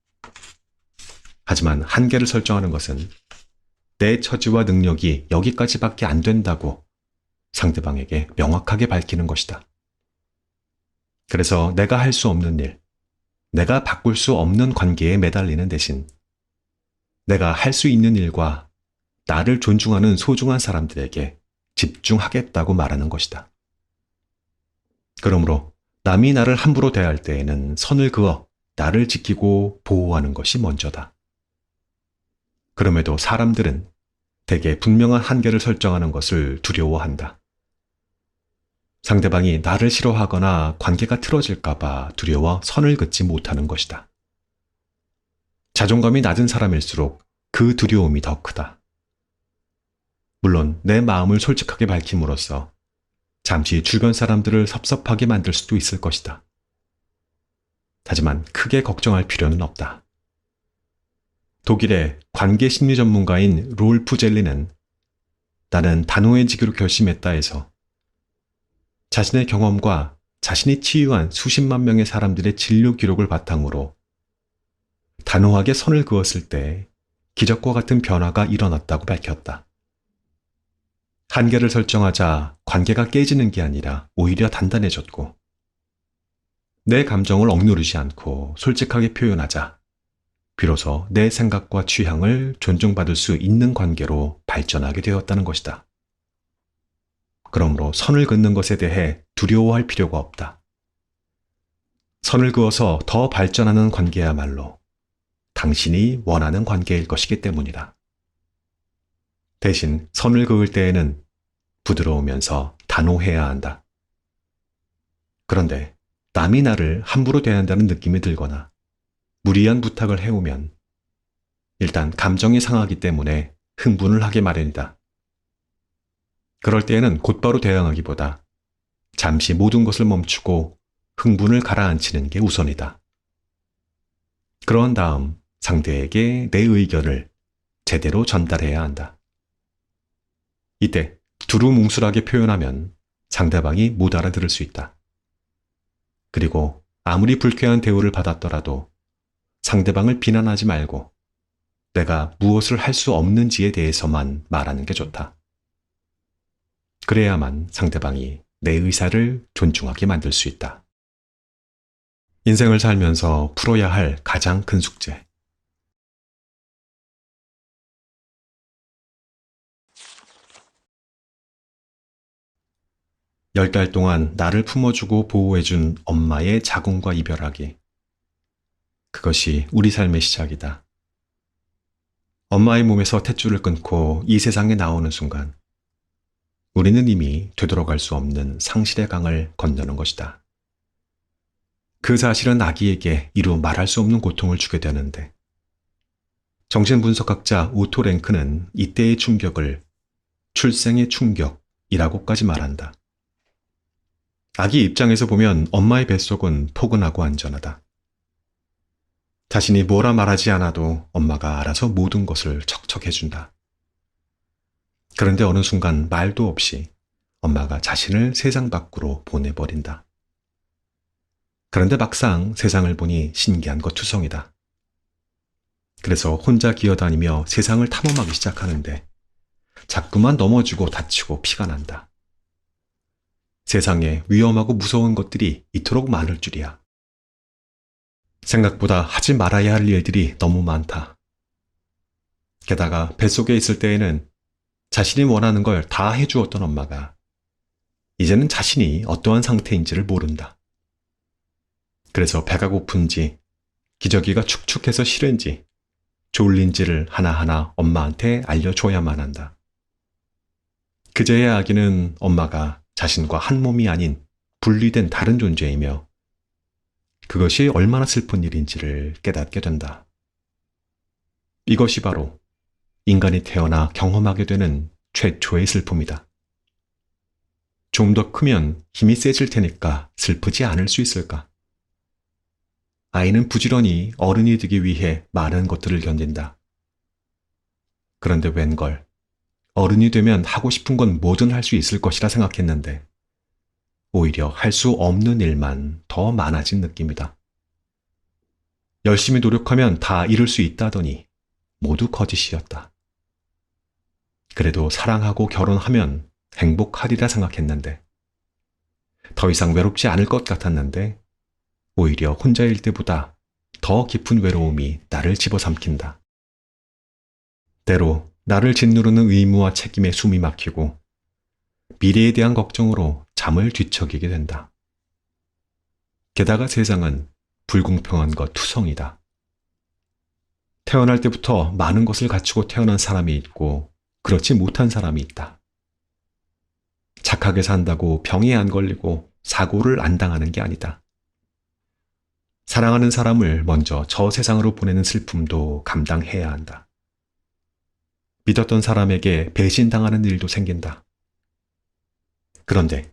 하지만 한계를 설정하는 것은 내 처지와 능력이 여기까지밖에 안 된다고 상대방에게 명확하게 밝히는 것이다. 그래서 내가 할 수 없는 일, 내가 바꿀 수 없는 관계에 매달리는 대신 내가 할 수 있는 일과 나를 존중하는 소중한 사람들에게 집중하겠다고 말하는 것이다. 그러므로 남이 나를 함부로 대할 때에는 선을 그어 나를 지키고 보호하는 것이 먼저다. 그럼에도 사람들은 대개 분명한 한계를 설정하는 것을 두려워한다. 상대방이 나를 싫어하거나 관계가 틀어질까봐 두려워 선을 긋지 못하는 것이다. 자존감이 낮은 사람일수록 그 두려움이 더 크다. 물론 내 마음을 솔직하게 밝힘으로써 잠시 주변 사람들을 섭섭하게 만들 수도 있을 것이다. 하지만 크게 걱정할 필요는 없다. 독일의 관계 심리 전문가인 롤프 젤리는 나는 단호해지기로 결심했다에서 자신의 경험과 자신이 치유한 수십만 명의 사람들의 진료 기록을 바탕으로 단호하게 선을 그었을 때 기적과 같은 변화가 일어났다고 밝혔다. 한계를 설정하자 관계가 깨지는 게 아니라 오히려 단단해졌고 내 감정을 억누르지 않고 솔직하게 표현하자 비로소 내 생각과 취향을 존중받을 수 있는 관계로 발전하게 되었다는 것이다. 그러므로 선을 긋는 것에 대해 두려워할 필요가 없다. 선을 그어서 더 발전하는 관계야말로 당신이 원하는 관계일 것이기 때문이다. 대신 선을 그을 때에는 부드러우면서 단호해야 한다. 그런데 남이 나를 함부로 대한다는 느낌이 들거나 무리한 부탁을 해오면 일단 감정이 상하기 때문에 흥분을 하게 마련이다. 그럴 때에는 곧바로 대응하기보다 잠시 모든 것을 멈추고 흥분을 가라앉히는 게 우선이다. 그런 다음 상대에게 내 의견을 제대로 전달해야 한다. 이때 두루뭉술하게 표현하면 상대방이 못 알아들을 수 있다. 그리고 아무리 불쾌한 대우를 받았더라도 상대방을 비난하지 말고 내가 무엇을 할 수 없는지에 대해서만 말하는 게 좋다. 그래야만 상대방이 내 의사를 존중하게 만들 수 있다. 인생을 살면서 풀어야 할 가장 큰 숙제. 열 달 동안 나를 품어주고 보호해준 엄마의 자궁과 이별하기. 그것이 우리 삶의 시작이다. 엄마의 몸에서 탯줄을 끊고 이 세상에 나오는 순간 우리는 이미 되돌아갈 수 없는 상실의 강을 건너는 것이다. 그 사실은 아기에게 이루 말할 수 없는 고통을 주게 되는데 정신분석학자 오토 랭크는 이때의 충격을 출생의 충격이라고까지 말한다. 아기 입장에서 보면 엄마의 뱃속은 포근하고 안전하다. 자신이 뭐라 말하지 않아도 엄마가 알아서 모든 것을 척척해준다. 그런데 어느 순간 말도 없이 엄마가 자신을 세상 밖으로 보내버린다. 그런데 막상 세상을 보니 신기한 것 투성이다. 그래서 혼자 기어다니며 세상을 탐험하기 시작하는데 자꾸만 넘어지고 다치고 피가 난다. 세상에 위험하고 무서운 것들이 이토록 많을 줄이야. 생각보다 하지 말아야 할 일들이 너무 많다. 게다가 뱃속에 있을 때에는 자신이 원하는 걸 다 해주었던 엄마가 이제는 자신이 어떠한 상태인지를 모른다. 그래서 배가 고픈지, 기저귀가 축축해서 싫은지, 졸린지를 하나하나 엄마한테 알려줘야만 한다. 그제야 아기는 엄마가 자신과 한 몸이 아닌 분리된 다른 존재이며 그것이 얼마나 슬픈 일인지를 깨닫게 된다. 이것이 바로 인간이 태어나 경험하게 되는 최초의 슬픔이다. 좀 더 크면 힘이 세질 테니까 슬프지 않을 수 있을까? 아이는 부지런히 어른이 되기 위해 많은 것들을 견딘다. 그런데 웬걸, 어른이 되면 하고 싶은 건 뭐든 할 수 있을 것이라 생각했는데 오히려 할 수 없는 일만 더 많아진 느낌이다. 열심히 노력하면 다 이룰 수 있다더니 모두 거짓이었다. 그래도 사랑하고 결혼하면 행복하리라 생각했는데 더 이상 외롭지 않을 것 같았는데 오히려 혼자일 때보다 더 깊은 외로움이 나를 집어삼킨다. 때로 나를 짓누르는 의무와 책임에 숨이 막히고 미래에 대한 걱정으로 잠을 뒤척이게 된다. 게다가 세상은 불공평한 것 투성이다. 태어날 때부터 많은 것을 갖추고 태어난 사람이 있고 그렇지 못한 사람이 있다. 착하게 산다고 병에 안 걸리고 사고를 안 당하는 게 아니다. 사랑하는 사람을 먼저 저 세상으로 보내는 슬픔도 감당해야 한다. 믿었던 사람에게 배신당하는 일도 생긴다. 그런데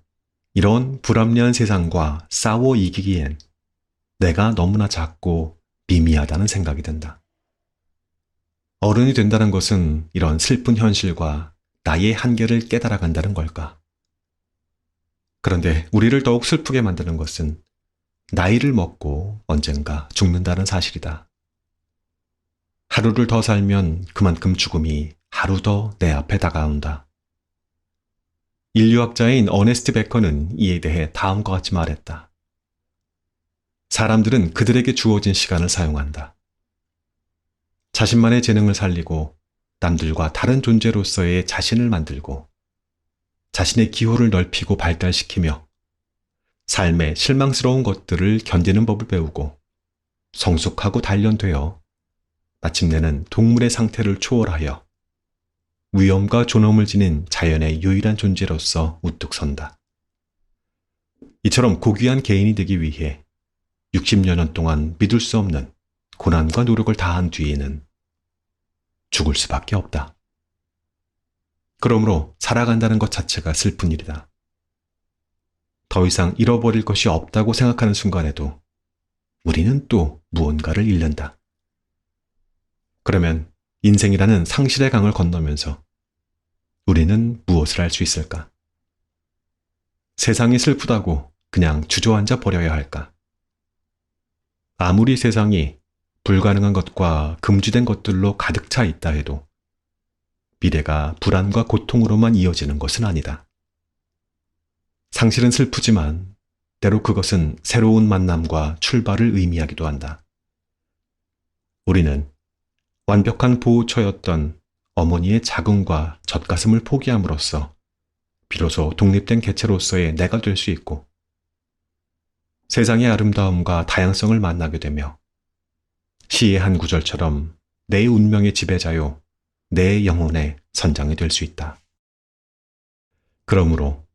이런 불합리한 세상과 싸워 이기기엔 내가 너무나 작고 미미하다는 생각이 든다. 어른이 된다는 것은 이런 슬픈 현실과 나의 한계를 깨달아간다는 걸까? 그런데 우리를 더욱 슬프게 만드는 것은 나이를 먹고 언젠가 죽는다는 사실이다. 하루를 더 살면 그만큼 죽음이 하루 더 내 앞에 다가온다. 인류학자인 어네스트 베커는 이에 대해 다음과 같이 말했다. 사람들은 그들에게 주어진 시간을 사용한다. 자신만의 재능을 살리고 남들과 다른 존재로서의 자신을 만들고 자신의 기호를 넓히고 발달시키며 삶의 실망스러운 것들을 견디는 법을 배우고 성숙하고 단련되어 마침내는 동물의 상태를 초월하여 위엄과 존엄을 지닌 자연의 유일한 존재로서 우뚝 선다. 이처럼 고귀한 개인이 되기 위해 60여 년 동안 믿을 수 없는 고난과 노력을 다한 뒤에는 죽을 수밖에 없다. 그러므로 살아간다는 것 자체가 슬픈 일이다. 더 이상 잃어버릴 것이 없다고 생각하는 순간에도 우리는 또 무언가를 잃는다. 그러면 인생이라는 상실의 강을 건너면서 우리는 무엇을 할 수 있을까? 세상이 슬프다고 그냥 주저앉아 버려야 할까? 아무리 세상이 불가능한 것과 금지된 것들로 가득 차 있다 해도 미래가 불안과 고통으로만 이어지는 것은 아니다. 상실은 슬프지만 때로 그것은 새로운 만남과 출발을 의미하기도 한다. 우리는 완벽한 보호처였던 어머니의 자궁과 젖가슴을 포기함으로써 비로소 독립된 개체로서의 내가 될 수 있고 세상의 아름다움과 다양성을 만나게 되며 시의 한 구절처럼 내 운명의 지배자요, 내 영혼의 선장이 될 수 있다. 그러므로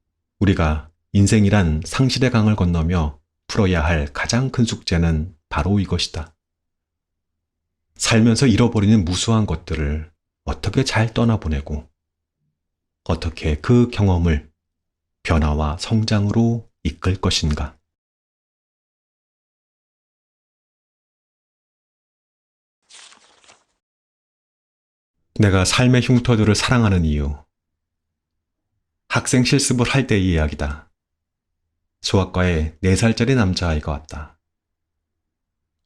우리가 인생이란 상실의 강을 건너며 풀어야 할 가장 큰 숙제는 바로 이것이다. 살면서 잃어버리는 무수한 것들을 어떻게 잘 떠나보내고 어떻게 그 경험을 변화와 성장으로 이끌 것인가. 내가 삶의 흉터들을 사랑하는 이유. 학생 실습을 할 때의 이야기다. 수학과에 4살짜리 남자아이가 왔다.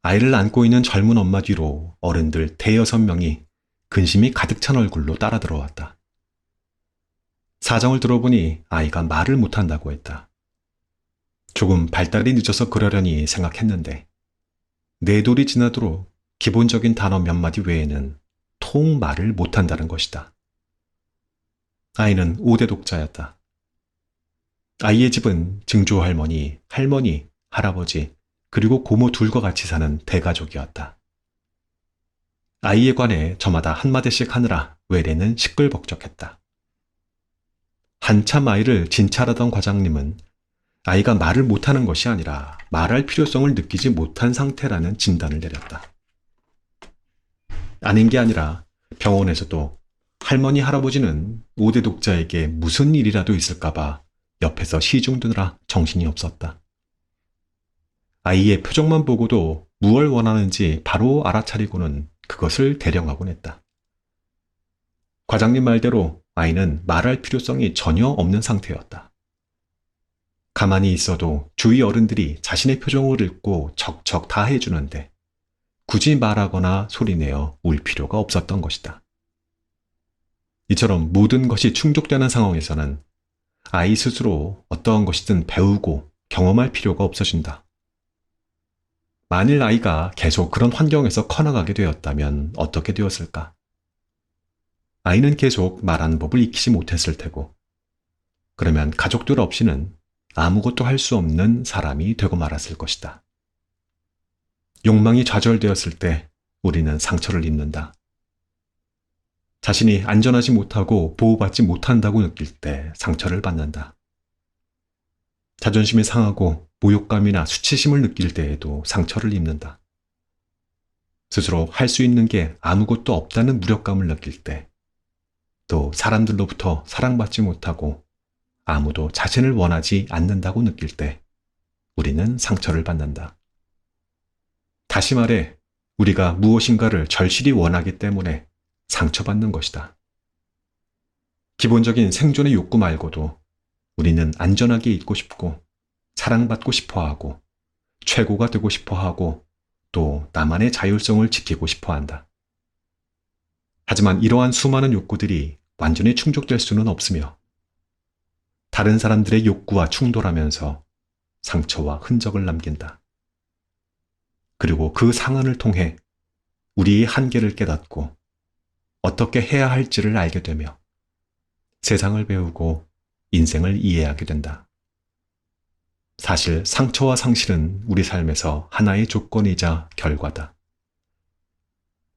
아이를 안고 있는 젊은 엄마 뒤로 어른들 대여섯 명이 근심이 가득 찬 얼굴로 따라 들어왔다. 사정을 들어보니 아이가 말을 못한다고 했다. 조금 발달이 늦어서 그러려니 생각했는데 4돌이 지나도록 기본적인 단어 몇 마디 외에는 통 말을 못한다는 것이다. 아이는 5대 독자였다. 아이의 집은 증조 할머니, 할머니, 할아버지, 그리고 고모 둘과 같이 사는 대가족이었다. 아이에 관해 저마다 한마디씩 하느라 외래는 시끌벅적했다. 한참 아이를 진찰하던 과장님은 아이가 말을 못하는 것이 아니라 말할 필요성을 느끼지 못한 상태라는 진단을 내렸다. 아닌 게 아니라 병원에서도 할머니, 할아버지는 5대 독자에게 무슨 일이라도 있을까봐 옆에서 시중 드느라 정신이 없었다. 아이의 표정만 보고도 무얼 원하는지 바로 알아차리고는 그것을 대령하곤 했다. 과장님 말대로 아이는 말할 필요성이 전혀 없는 상태였다. 가만히 있어도 주위 어른들이 자신의 표정을 읽고 척척 다 해주는데 굳이 말하거나 소리내어 울 필요가 없었던 것이다. 이처럼 모든 것이 충족되는 상황에서는 아이 스스로 어떠한 것이든 배우고 경험할 필요가 없어진다. 만일 아이가 계속 그런 환경에서 커나가게 되었다면 어떻게 되었을까? 아이는 계속 말하는 법을 익히지 못했을 테고, 그러면 가족들 없이는 아무것도 할 수 없는 사람이 되고 말았을 것이다. 욕망이 좌절되었을 때 우리는 상처를 입는다. 자신이 안전하지 못하고 보호받지 못한다고 느낄 때 상처를 받는다. 자존심이 상하고 모욕감이나 수치심을 느낄 때에도 상처를 입는다. 스스로 할 수 있는 게 아무것도 없다는 무력감을 느낄 때, 또 사람들로부터 사랑받지 못하고 아무도 자신을 원하지 않는다고 느낄 때 우리는 상처를 받는다. 다시 말해, 우리가 무엇인가를 절실히 원하기 때문에 상처받는 것이다. 기본적인 생존의 욕구 말고도 우리는 안전하게 있고 싶고, 사랑받고 싶어 하고, 최고가 되고 싶어 하고, 또 나만의 자율성을 지키고 싶어 한다. 하지만 이러한 수많은 욕구들이 완전히 충족될 수는 없으며, 다른 사람들의 욕구와 충돌하면서 상처와 흔적을 남긴다. 그리고 그 상흔을 통해 우리의 한계를 깨닫고 어떻게 해야 할지를 알게 되며 세상을 배우고 인생을 이해하게 된다. 사실 상처와 상실은 우리 삶에서 하나의 조건이자 결과다.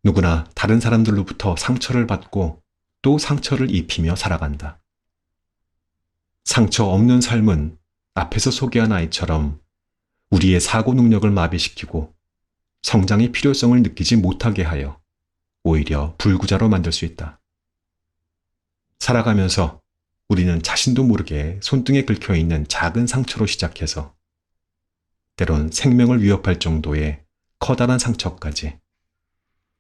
누구나 다른 사람들로부터 상처를 받고 또 상처를 입히며 살아간다. 상처 없는 삶은 앞에서 소개한 아이처럼 우리의 사고 능력을 마비시키고 성장의 필요성을 느끼지 못하게 하여 오히려 불구자로 만들 수 있다. 살아가면서 우리는 자신도 모르게 손등에 긁혀있는 작은 상처로 시작해서 때론 생명을 위협할 정도의 커다란 상처까지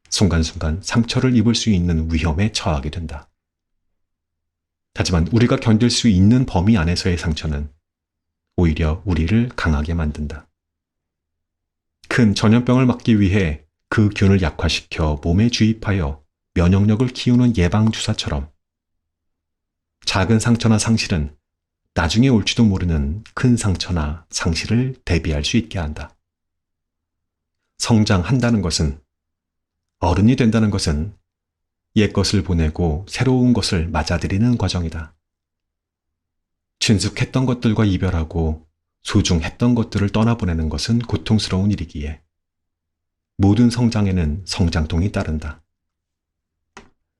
순간순간 상처를 입을 수 있는 위험에 처하게 된다. 하지만 우리가 견딜 수 있는 범위 안에서의 상처는 오히려 우리를 강하게 만든다. 큰 전염병을 막기 위해 그 균을 약화시켜 몸에 주입하여 면역력을 키우는 예방주사처럼 작은 상처나 상실은 나중에 올지도 모르는 큰 상처나 상실을 대비할 수 있게 한다. 성장한다는 것은, 어른이 된다는 것은 옛것을 보내고 새로운 것을 맞아들이는 과정이다. 친숙했던 것들과 이별하고 소중했던 것들을 떠나보내는 것은 고통스러운 일이기에 모든 성장에는 성장통이 따른다.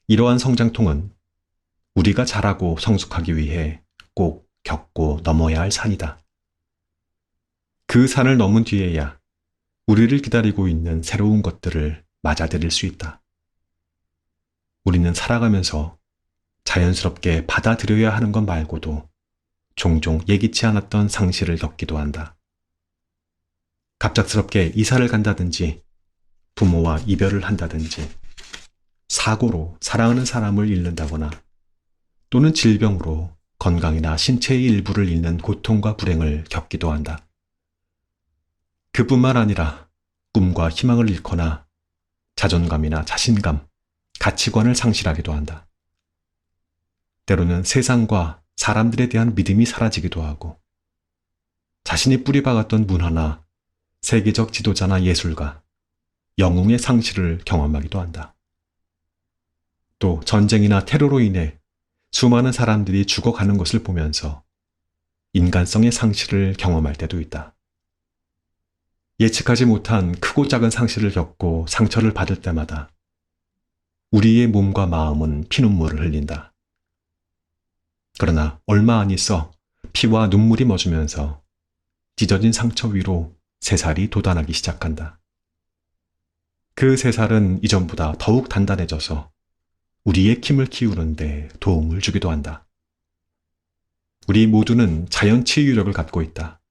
이러한 성장통은 우리가 자라고 성숙하기 위해 꼭 겪고 넘어야 할 산이다. 그 산을 넘은 뒤에야 우리를 기다리고 있는 새로운 것들을 맞아들일 수 있다. 우리는 살아가면서 자연스럽게 받아들여야 하는 것 말고도 종종 예기치 않았던 상실을 겪기도 한다. 갑작스럽게 이사를 간다든지, 부모와 이별을 한다든지, 사고로 사랑하는 사람을 잃는다거나, 또는 질병으로 건강이나 신체의 일부를 잃는 고통과 불행을 겪기도 한다. 그뿐만 아니라 꿈과 희망을 잃거나 자존감이나 자신감, 가치관을 상실하기도 한다. 때로는 세상과 사람들에 대한 믿음이 사라지기도 하고, 자신이 뿌리박았던 문화나 세계적 지도자나 예술가, 영웅의 상실을 경험하기도 한다. 또 전쟁이나 테러로 인해 수많은 사람들이 죽어가는 것을 보면서 인간성의 상실을 경험할 때도 있다. 예측하지 못한 크고 작은 상실을 겪고 상처를 받을 때마다 우리의 몸과 마음은 피눈물을 흘린다. 그러나 얼마 안 있어 피와 눈물이 멎으면서 찢어진 상처 위로 새살이 돋아나기 시작한다. 그 새살은 이전보다 더욱 단단해져서 우리의 힘을 키우는데 도움을 주기도 한다. 우리 모두는 자연 치유력을 갖고 있다.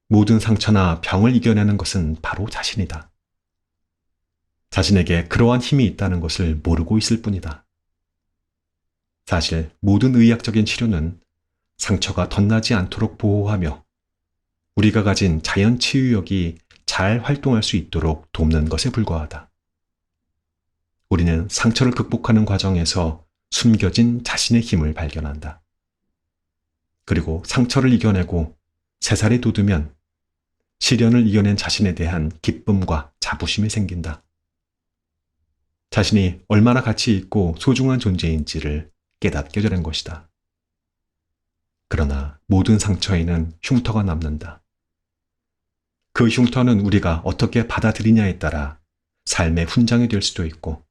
모든 상처나 병을 이겨내는 것은 바로 자신이다. 자신에게 그러한 힘이 있다는 것을 모르고 있을 뿐이다. 사실 모든 의학적인 치료는 상처가 덧나지 않도록 보호하며 우리가 가진 자연 치유력이 잘 활동할 수 있도록 돕는 것에 불과하다. 우리는 상처를 극복하는 과정에서 숨겨진 자신의 힘을 발견한다. 그리고 상처를 이겨내고 새살이 돋으면 시련을 이겨낸 자신에 대한 기쁨과 자부심이 생긴다. 자신이 얼마나 가치 있고 소중한 존재인지를 깨닫게 되는 것이다. 그러나 모든 상처에는 흉터가 남는다. 그 흉터는 우리가 어떻게 받아들이냐에 따라 삶의 훈장이 될 수도 있고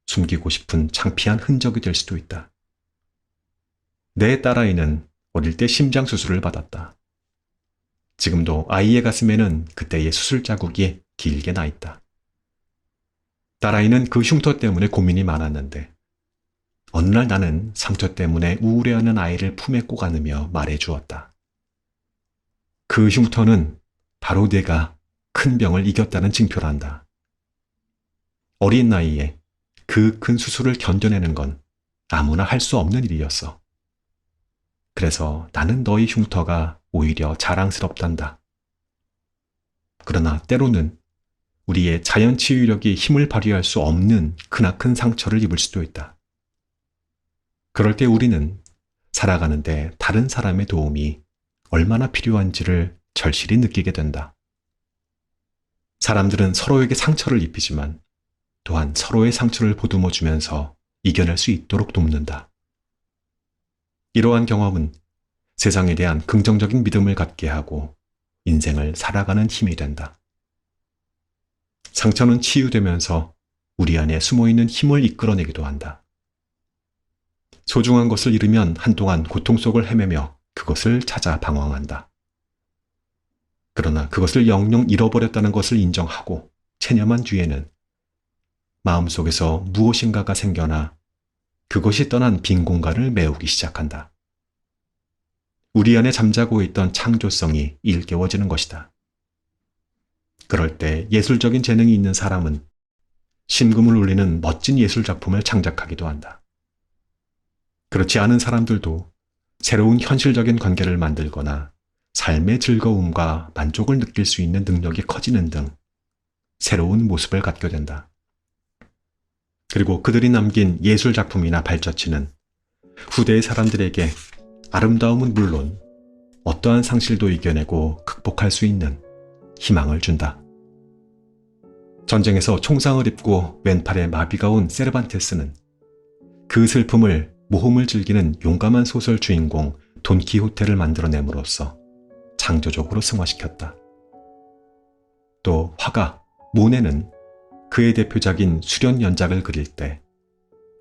숨기고 싶은 창피한 흔적이 될 수도 있다. 내 딸아이는 어릴 때 심장 수술을 받았다. 지금도 아이의 가슴에는 그때의 수술 자국이 길게 나 있다. 딸아이는 그 흉터 때문에 고민이 많았는데 어느 날 나는 상처 때문에 우울해하는 아이를 품에 꼭 안으며 말해주었다. 그 흉터는 바로 내가 큰 병을 이겼다는 징표란다. 어린 나이에 그 큰 수술을 견뎌내는 건 아무나 할 수 없는 일이었어. 그래서 나는 너희 흉터가 오히려 자랑스럽단다. 그러나 때로는 우리의 자연 치유력이 힘을 발휘할 수 없는 크나큰 상처를 입을 수도 있다. 그럴 때 우리는 살아가는데 다른 사람의 도움이 얼마나 필요한지를 절실히 느끼게 된다. 사람들은 서로에게 상처를 입히지만 또한 서로의 상처를 보듬어주면서 이겨낼 수 있도록 돕는다. 이러한 경험은 세상에 대한 긍정적인 믿음을 갖게 하고 인생을 살아가는 힘이 된다. 상처는 치유되면서 우리 안에 숨어있는 힘을 이끌어내기도 한다. 소중한 것을 잃으면 한동안 고통 속을 헤매며 그것을 찾아 방황한다. 그러나 그것을 영영 잃어버렸다는 것을 인정하고 체념한 뒤에는 마음속에서 무엇인가가 생겨나 그것이 떠난 빈 공간을 메우기 시작한다. 우리 안에 잠자고 있던 창조성이 일깨워지는 것이다. 그럴 때 예술적인 재능이 있는 사람은 심금을 울리는 멋진 예술 작품을 창작하기도 한다. 그렇지 않은 사람들도 새로운 현실적인 관계를 만들거나 삶의 즐거움과 만족을 느낄 수 있는 능력이 커지는 등 새로운 모습을 갖게 된다. 그리고 그들이 남긴 예술 작품이나 발자취는 후대의 사람들에게 아름다움은 물론 어떠한 상실도 이겨내고 극복할 수 있는 희망을 준다. 전쟁에서 총상을 입고 왼팔에 마비가 온 세르반테스는 그 슬픔을 모험을 즐기는 용감한 소설 주인공 돈키호테를 만들어냄으로써 창조적으로 승화시켰다. 또 화가 모네는 그의 대표작인 수련 연작을 그릴 때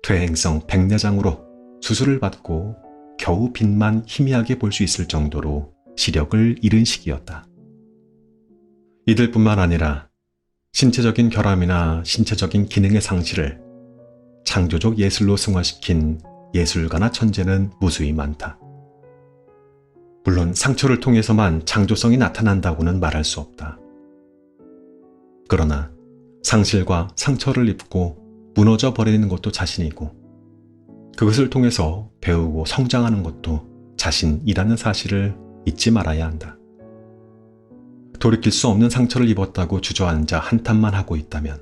퇴행성 백내장으로 수술을 받고 겨우 빛만 희미하게 볼 수 있을 정도로 시력을 잃은 시기였다. 이들뿐만 아니라 신체적인 결함이나 신체적인 기능의 상실을 창조적 예술로 승화시킨 예술가나 천재는 무수히 많다. 물론 상처를 통해서만 창조성이 나타난다고는 말할 수 없다. 그러나 상실과 상처를 입고 무너져 버리는 것도 자신이고 그것을 통해서 배우고 성장하는 것도 자신이라는 사실을 잊지 말아야 한다. 돌이킬 수 없는 상처를 입었다고 주저앉아 한탄만 하고 있다면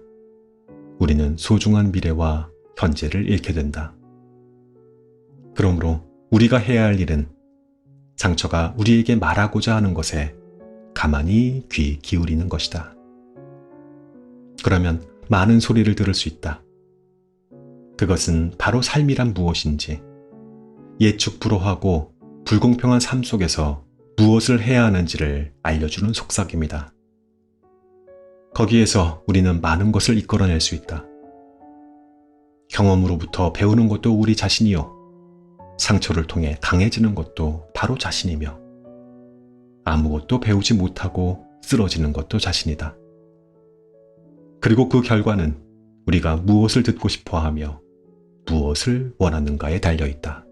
우리는 소중한 미래와 현재를 잃게 된다. 그러므로 우리가 해야 할 일은 상처가 우리에게 말하고자 하는 것에 가만히 귀 기울이는 것이다. 그러면 많은 소리를 들을 수 있다. 그것은 바로 삶이란 무엇인지 예측 불허하고 불공평한 삶 속에서 무엇을 해야 하는지를 알려주는 속삭입니다. 거기에서 우리는 많은 것을 이끌어낼 수 있다. 경험으로부터 배우는 것도 우리 자신이요. 상처를 통해 강해지는 것도 바로 자신이며, 아무것도 배우지 못하고 쓰러지는 것도 자신이다. 그리고 그 결과는 우리가 무엇을 듣고 싶어 하며 무엇을 원하는가에 달려있다.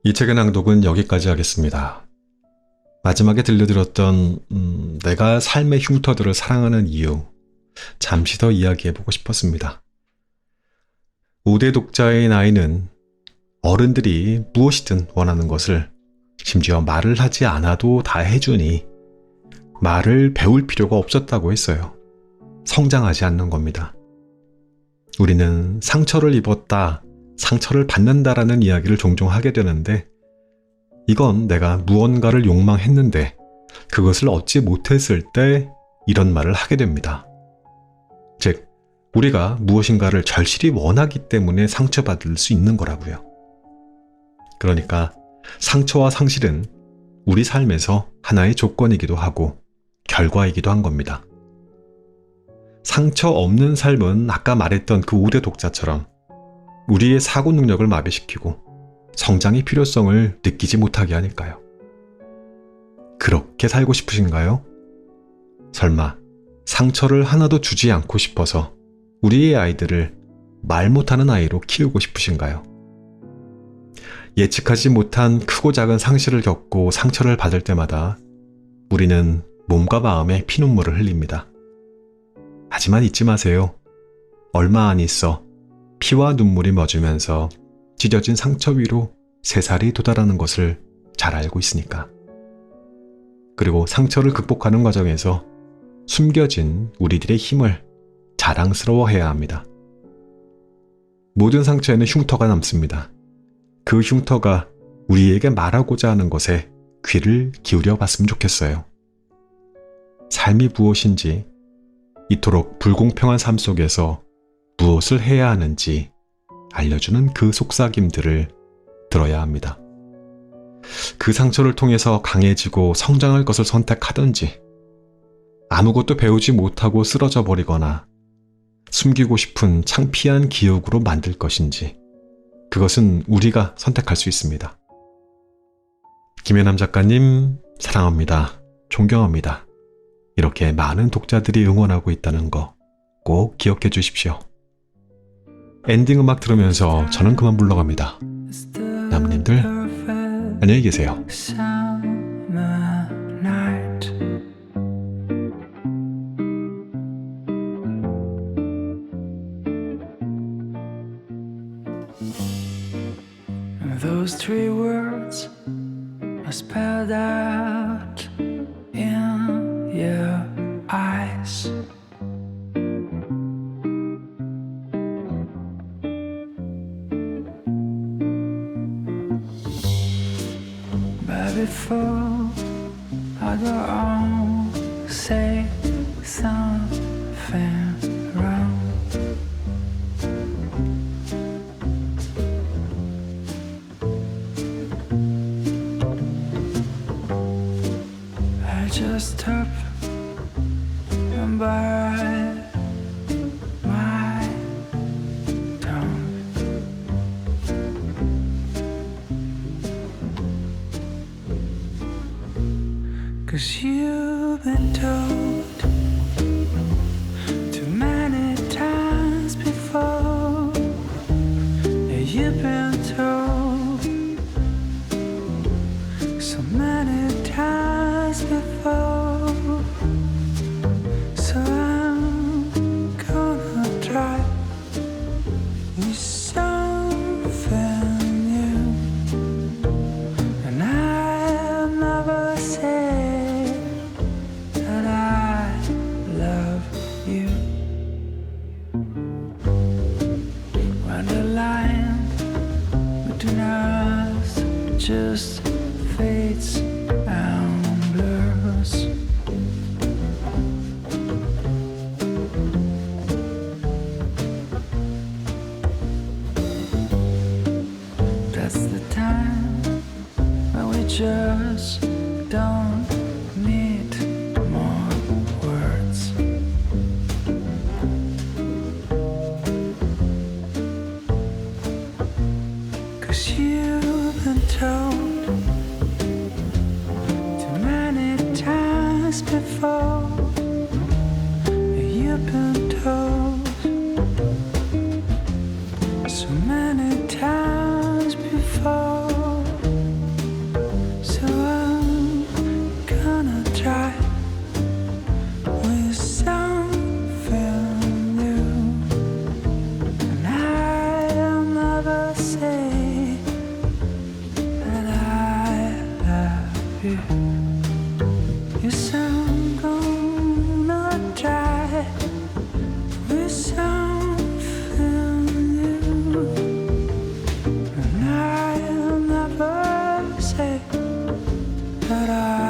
이 책의 낭독은 여기까지 하겠습니다. 마지막에 들려드렸던 내가 삶의 흉터들을 사랑하는 이유, 잠시 더 이야기해보고 싶었습니다. 5대 독자의 나이는 어른들이 무엇이든 원하는 것을 심지어 말을 하지 않아도 다 해주니 말을 배울 필요가 없었다고 했어요. 성장하지 않는 겁니다. 우리는 상처를 입었다, 상처를 받는다라는 이야기를 종종 하게 되는데, 이건 내가 무언가를 욕망했는데 그것을 얻지 못했을 때 이런 말을 하게 됩니다. 즉, 우리가 무엇인가를 절실히 원하기 때문에 상처받을 수 있는 거라고요. 그러니까 상처와 상실은 우리 삶에서 하나의 조건이기도 하고 결과이기도 한 겁니다. 상처 없는 삶은 아까 말했던 그 5대 독자처럼 우리의 사고 능력을 마비시키고 성장의 필요성을 느끼지 못하게 하니까요. 그렇게 살고 싶으신가요? 설마 상처를 하나도 주지 않고 싶어서 우리의 아이들을 말 못하는 아이로 키우고 싶으신가요? 예측하지 못한 크고 작은 상실을 겪고 상처를 받을 때마다 우리는 몸과 마음에 피눈물을 흘립니다. 하지만 잊지 마세요. 얼마 안 있어 피와 눈물이 멎으면서 찢어진 상처 위로 새살이 돋아나는 것을 잘 알고 있으니까. 그리고 상처를 극복하는 과정에서 숨겨진 우리들의 힘을 자랑스러워해야 합니다. 모든 상처에는 흉터가 남습니다. 그 흉터가 우리에게 말하고자 하는 것에 귀를 기울여 봤으면 좋겠어요. 삶이 무엇인지, 이토록 불공평한 삶 속에서 무엇을 해야 하는지 알려주는 그 속삭임들을 들어야 합니다. 그 상처를 통해서 강해지고 성장할 것을 선택하든지, 아무것도 배우지 못하고 쓰러져 버리거나 숨기고 싶은 창피한 기억으로 만들 것인지, 그것은 우리가 선택할 수 있습니다. 김혜남 작가님, 사랑합니다. 존경합니다. 이렇게 많은 독자들이 응원하고 있다는 거 꼭 기억해 주십시오. 엔딩 음악 들으면서 저는 그만 물러갑니다. 나무님들, 안녕히 계세요. Those three words are spelled out in your eyes. But before I go on, say something wrong. I just hope and bite my tongue. 'Cause you've been told too many times before. Yeah, you've been told so many times before. So I'm gonna try with something new. And I'll never say that I just don't need more words. Cause you've been told too many times before. You've been told so many times before. So I'm gonna try with something new, and I'll never say that I love you. Yes, I'm gonna try with something new, and I'll never say that I